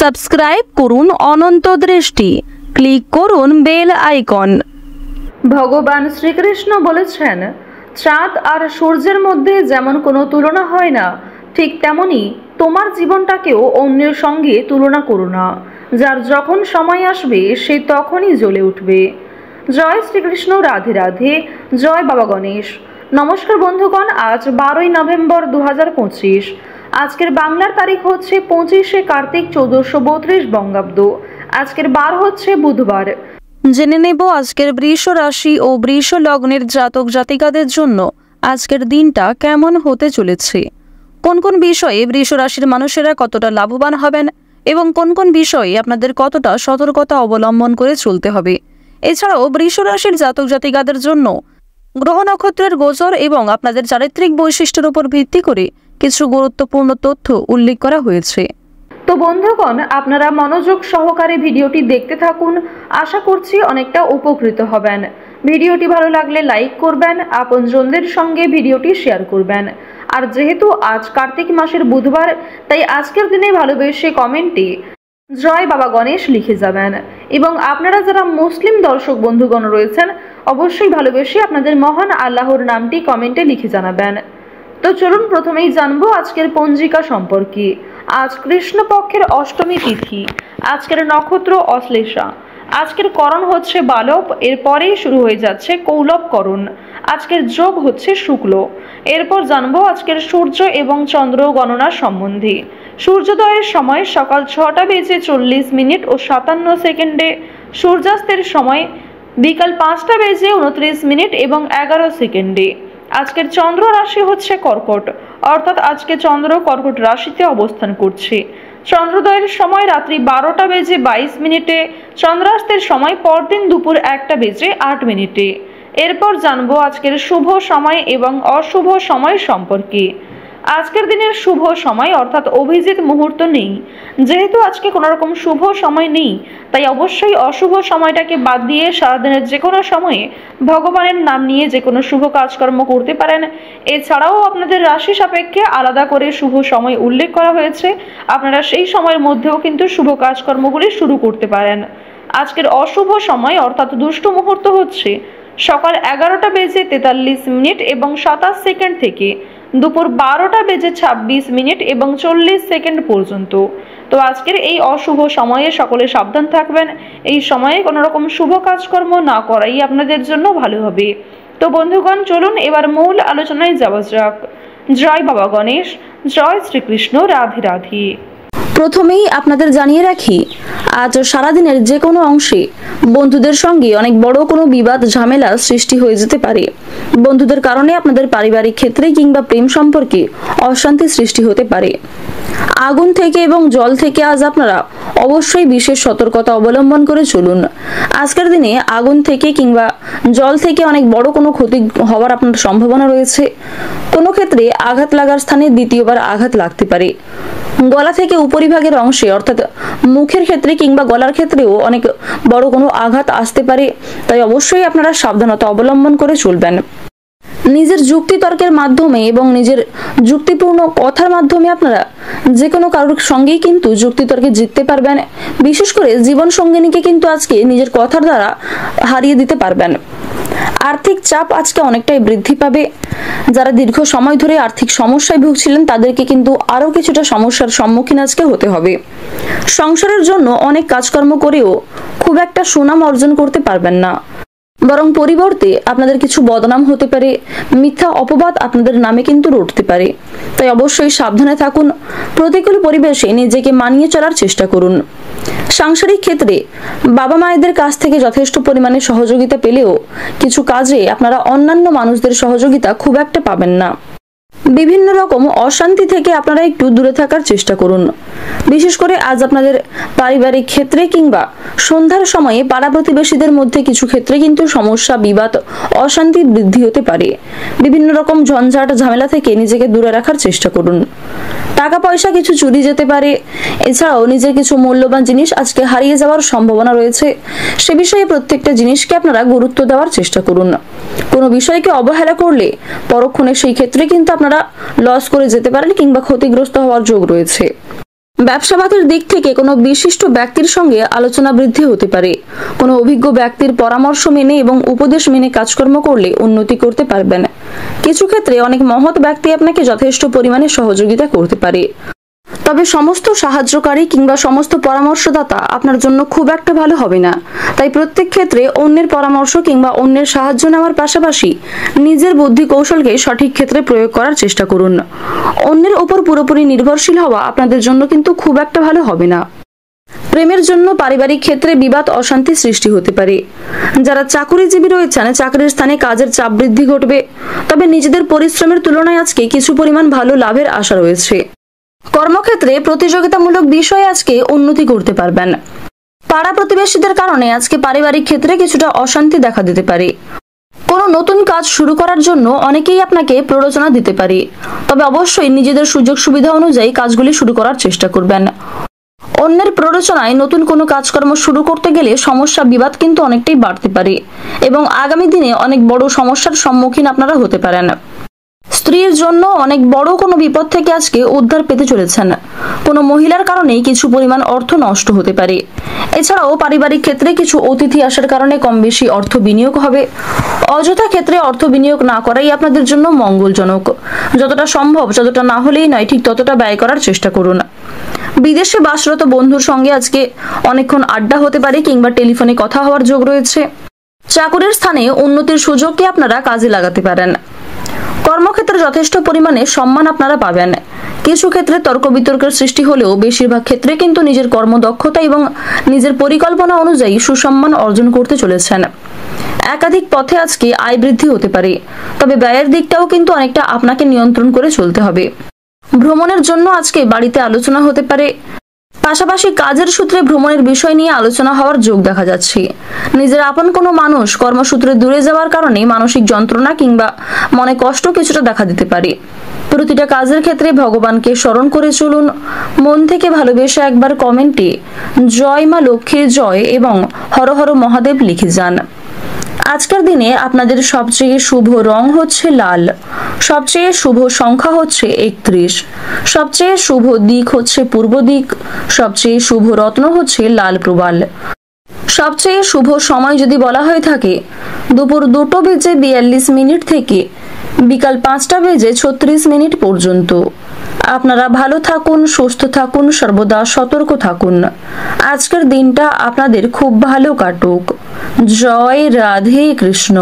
Subscribe করুন অনন্ত দৃষ্টি, click করুন বেল আইকন। ভগবান শ্রীকৃষ্ণ বলেছেন, চাঁদ আর সূর্যের মধ্যে যেমন কোনো তুলনা হয় না, ঠিক তেমনি তোমার জীবনটাকেও অন্যের সঙ্গে তুলনা করো না। যার যখন সময় আসবে সে তখনই জ্বলে উঠবে। জয় শ্রীকৃষ্ণ, রাধে রাধে, জয় বাবা গণেশ। নমস্কার বন্ধুগণ, আজ 12ই নভেম্বর 2025। আজকের বাংলার তারিখ হচ্ছে 25শে কার্তিক 1432 বঙ্গাব্দ। আজকের বার হচ্ছে বুধবার। জেনে নেব আজকের বৃষ রাশি ও বৃষ লগ্নের জাতক জাতিকাদের জন্য আজকের দিনটা কেমন হতে চলেছে, কোন কোন বিষয়ে বৃষ রাশির মানুষেরা কতটা লাভবান হবেন এবং কোন কোন বিষয়ে আপনাদের কতটা সতর্কতা অবলম্বন করে চলতে হবে। এছাড়াও বৃষ রাশির জাতক জাতিকাদের জন্য গ্রহ নক্ষত্রের গোচর এবং আপনাদের চারিত্রিক বৈশিষ্ট্যের উপর ভিত্তি করে কিছু গুরুত্বপূর্ণ তথ্য উল্লেখ করা হয়েছে। তো বন্ধুগণ, আপনারা মনোযোগ সহকারে ভিডিওটি দেখতে থাকুন। আশা করছি অনেকটা উপকৃত হবেন। ভিডিওটি ভালো লাগলে লাইক করবেন, আপনজনদের সঙ্গে ভিডিওটি শেয়ার করবেন। আর যেহেতু আজ কার্তিক মাসের বুধবার, তাই আজকের দিনে ভালোবেসে কমেন্টে জয় বাবা গণেশ লিখে যাবেন। এবং আপনারা যারা মুসলিম দর্শক বন্ধুগণ রয়েছেন, অবশ্যই ভালোবেসে আপনাদের মহান আল্লাহর নামটি কমেন্টে লিখে জানাবেন। তো চলুন প্রথমেই জানবো আজকের পঞ্জিকা সম্পর্কে। আজ কৃষ্ণপক্ষের অষ্টমী তিথি। আজকের নক্ষত্র অশ্লেষা। আজকের করণ হচ্ছে বালব, এরপরেই শুরু হয়ে যাচ্ছে কৌলব করণ। আজকের যোগ হচ্ছে শুক্ল। এরপর জানবো আজকের সূর্য এবং চন্দ্র গণনা সম্বন্ধে। সূর্যোদয়ের সময় সকাল 6:40 ও 57 সেকেন্ডে। সূর্যাস্তের সময় বিকাল 5:29 এবং 11 সেকেন্ডে। আজকের চন্দ্র রাশি হচ্ছে কর্কট, অর্থাৎ আজকে চন্দ্র কর্কট রাশিতে অবস্থান করছে। চন্দ্রোদয়ের সময় রাত্রি 12:22। চন্দ্রাস্তের সময় পরদিন দুপুর 1:08। এরপর জানবো আজকের শুভ সময় এবং অশুভ সময় সম্পর্কে। আজকের দিনের শুভ সময় অর্থাৎ অভিজিৎ মুহূর্ত নেই। যেহেতু আজকে কোনো রকম শুভ সময় নেই, তাই অবশ্যই অশুভ সময়টাকে বাদ দিয়ে সারাদিনের যে কোনো সময়ে ভগবানের নাম নিয়ে যে কোনো শুভ কাজকর্ম করতে পারেন। এছাড়াও আপনাদের রাশি সাপেক্ষে আলাদা করে শুভ সময় উল্লেখ করা হয়েছে, আপনারা সেই সময়ের মধ্যেও কিন্তু শুভ কাজকর্মগুলি শুরু করতে পারেন। আজকের অশুভ সময় অর্থাৎ দুষ্ট মুহূর্ত হচ্ছে সকাল 11:43 এবং 27 সেকেন্ড থেকে দুপুর 12:26 এবং 40 সেকেন্ড পর্যন্ত। তো আজকের এই অশুভ সময়ে সকলে সাবধান থাকবেন। এই সময়ে কোনো রকম শুভ কাজকর্ম না করাই আপনাদের জন্য ভালো হবে। তো বন্ধুগণ, চলুন এবার মূল আলোচনায় যাওয়া যাক। জয় বাবা গণেশ, জয় শ্রীকৃষ্ণ, রাধে রাধে। প্রথমেই আপনাদের জানিয়ে রাখি, আজ সারাদিনের যে কোনো অংশে বন্ধুদের সঙ্গে অনেক বড় কোনো বিবাদ ঝামেলা সৃষ্টি হয়ে যেতে পারে। বন্ধুদের কারণে আপনাদের পারিবারিক ক্ষেত্রে কিংবা প্রেম সম্পর্কে অশান্তি সৃষ্টি হতে পারে। আগুন থেকে এবং জল থেকে আজ আপনারা অবশ্যই বিশেষ সতর্কতা অবলম্বন করে চলুন। আজকের দিনে আগুন থেকে কিংবা জল থেকে অনেক বড় কোনো ক্ষতি হওয়ার আপনার সম্ভাবনা রয়েছে। কোনো ক্ষেত্রে আঘাত লাগার স্থানে দ্বিতীয়বার আঘাত লাগতে পারে। গলা থেকে উপরিভাগের অংশে অর্থাৎ মুখের ক্ষেত্রে কিংবা গলার ক্ষেত্রেও অনেক বড় কোনো আঘাত আসতে পারে, তাই অবশ্যই আপনারা সাবধানতা অবলম্বন করে চলবেন। নিজের যুক্তিতর্কের মাধ্যমে এবং নিজের যুক্তিপূর্ণ কথার মাধ্যমে আপনারা যে কোনো কারোর সঙ্গেই কিন্তু যুক্তিতর্কে জিততে পারবেন। বিশেষ করে জীবন সঙ্গিনীকে কিন্তু আজকে নিজের কথার দ্বারা হারিয়ে দিতে পারবেন। আর্থিক চাপ আজকে অনেকটাই বৃদ্ধি পাবে। যারা দীর্ঘ সময় ধরে আর্থিক সমস্যায় ভুগছিলেন তাদেরকে কিন্তু আরো কিছুটা সমস্যার সম্মুখীন আজকে হতে হবে। সংসারের জন্য অনেক কাজকর্ম করেও খুব একটা সুনাম অর্জন করতে পারবেন না, বরং পরিবর্তে আপনাদের কিছু বদনাম হতে পারে, মিথ্যা অপবাদ আপনাদের নামে কিন্তু রটতে পারে। তাই অবশ্যই সাবধানে থাকুন। প্রতিকূল পরিবেশে নিজেকে মানিয়ে চলার চেষ্টা করুন। সাংসারিক ক্ষেত্রে বাবা মায়েদের কাছ থেকে যথেষ্ট পরিমাণে সহযোগিতা পেলেও কিছু কাজে আপনারা অন্যান্য মানুষদের সহযোগিতা খুব একটা পাবেন না। বিভিন্ন রকম অশান্তি থেকে আপনারা একটু দূরে থাকার চেষ্টা করুন। বিশেষ করে আজ আপনাদের পারিবারিক ক্ষেত্রে কিংবা সন্ধ্যার সময়ে পাড়া প্রতিবেশীদের মধ্যে কিছু ক্ষেত্রে কিন্তু সমস্যা, বিবাদ, অশান্তি বৃদ্ধি হতে পারে। বিভিন্ন রকম ঝঞ্ঝাট ঝামেলা থেকে নিজেকে দূরে রাখার চেষ্টা করুন। টাকা পয়সা কিছু চুরি যেতে পারে। এছাড়াও নিজের কিছু মূল্যবান জিনিস আজকে হারিয়ে যাওয়ার সম্ভাবনা রয়েছে। সে বিষয়ে প্রত্যেকটা জিনিসকে আপনারা গুরুত্ব দেওয়ার চেষ্টা করুন। কোনো বিষয়কে অবহেলা করলে পরক্ষণে সেই ক্ষেত্রে কিন্তু আপনারা লস করে যেতে পারেন কিংবা ক্ষতিগ্রস্ত হওয়ার যোগ রয়েছে। ব্যবসাবাদের দিক থেকে কোনো বিশিষ্ট ব্যক্তির সঙ্গে আলোচনা বৃদ্ধি হতে পারে। কোনো অভিজ্ঞ ব্যক্তির পরামর্শ মেনে এবং উপদেশ মেনে কাজকর্ম করলে উন্নতি করতে পারবেন। কিছু ক্ষেত্রে অনেক মহৎ ব্যক্তি আপনাকে যথেষ্ট পরিমাণে সহযোগিতা করতে পারে। তবে সমস্ত সাহায্যকারী কিংবা সমস্ত পরামর্শদাতা আপনার জন্য খুব একটা ভালো হবে না। তাই প্রত্যেক ক্ষেত্রে অন্যের পরামর্শ কিংবা অন্যের সাহায্য নেওয়ার পাশাপাশি নিজের বুদ্ধি কৌশলকে সঠিক ক্ষেত্রে প্রয়োগ করার চেষ্টা করুন। অন্যের ওপর পুরোপুরি নির্ভরশীল হওয়া আপনাদের জন্য কিন্তু খুব একটা ভালো হবে না। প্রেমের জন্য পারিবারিক ক্ষেত্রে বিবাদ অশান্তি সৃষ্টি হতে পারে। যারা চাকুরিজীবী রয়েছেন, চাকরির স্থানে কাজের চাপ বৃদ্ধি ঘটবে। তবে নিজেদের পরিশ্রমের তুলনায় আজকে কিছু পরিমাণ ভালো লাভের আশা রয়েছে। কর্মক্ষেত্রে প্রতিযোগিতামূলক বিষয়ে আজকে উন্নতি করতে পারবেন। পাড়া প্রতিবেশীদের কারণে আজকে পারিবারিক ক্ষেত্রে কিছুটা অশান্তি দেখা দিতে পারে। কোনো নতুন কাজ শুরু করার জন্য অনেকেই আপনাকে প্ররোচনা দিতে পারে। তবে অবশ্যই নিজেদের সুযোগ সুবিধা অনুযায়ী কাজগুলি শুরু করার চেষ্টা করবেন। অন্যের প্ররোচনায় নতুন কোনো কাজকর্ম শুরু করতে গেলে সমস্যা বিবাদ কিন্তু অনেকটাই বাড়তে পারে এবং আগামী দিনে অনেক বড় সমস্যার সম্মুখীন আপনারা হতে পারেন। স্ত্রীর জন্য অনেক বড় কোনো বিপদ থেকে আজকে উদ্ধার পেতে চলেছেন। কোনো মহিলার কারণেই কিছু পরিমাণ অর্থ নষ্ট হতে পারে। এছাড়াও পারিবারিক ক্ষেত্রে কিছু অতিথি আসার কারণে কম বেশি অর্থ বিনিয়োগ হবে। অযথা ক্ষেত্রে অর্থ বিনিয়োগ না করাই আপনাদের জন্য মঙ্গলজনক। যতটা সম্ভব, যতটা না হলেই নয়, ঠিক ততটা ব্যয় করার চেষ্টা করুন। বিদেশে বাসরত বন্ধুর সঙ্গে আজকে অনেকক্ষণ আড্ডা হতে পারে কিংবা টেলিফোনে কথা হওয়ার যোগ রয়েছে। চাকুরির স্থানে উন্নতির সুযোগকে আপনারা কাজে লাগাতে পারেন। কর্মক্ষেত্রে যথেষ্ট পরিমাণে সম্মান আপনারা পাবেন। কিছু ক্ষেত্রে তর্ক বিতর্কের সৃষ্টি হলেও বেশিরভাগ ক্ষেত্রে কিন্তু নিজের কর্মদক্ষতা এবং নিজের পরিকল্পনা অনুযায়ী সুসম্মান অর্জন করতে চলেছেন। একাধিক পথে আজকে আয় বৃদ্ধি হতে পারে। তবে ব্যয়ের দিকটাও কিন্তু অনেকটা আপনাকে নিয়ন্ত্রণ করে চলতে হবে। ভ্রমণের জন্য আজকে বাড়িতে আলোচনা হতে পারে। পাশাপাশি কাজের সূত্রে ভ্রমণের বিষয় নিয়ে আলোচনা হওয়ার যোগ দেখা যাচ্ছে। নিজের আপন কোনো মানুষ কর্মসূত্রে দূরে যাওয়ার কারণে মানসিক যন্ত্রণা কিংবা মনে কষ্ট কিছুটা দেখা দিতে পারে। প্রতিটা কাজের ক্ষেত্রে ভগবানকে স্মরণ করে চলুন। মন থেকে ভালোবেসে একবার কমেন্টে জয় মা লক্ষ্মীর জয় এবং হর হর মহাদেব লিখে যান। আজকের দিনে আপনাদের সবচেয়ে শুভ রং হচ্ছে লাল, সবচেয়ে শুভ সংখ্যা হচ্ছে 31, সবচেয়ে শুভ দিক হচ্ছে পূর্ব দিক, সবচেয়ে শুভ রত্ন হচ্ছে লাল প্রবাল। সবচেয়ে শুভ সময় যদি বলা হয়ে থাকে দুপুর 2:42 থেকে বিকাল 5:36 পর্যন্ত। আপনারা ভালো থাকুন, সুস্থ থাকুন, সর্বদা সতর্ক থাকুন। আজকের দিনটা আপনাদের খুব ভালো কাটুক। জয় রাধে কৃষ্ণ।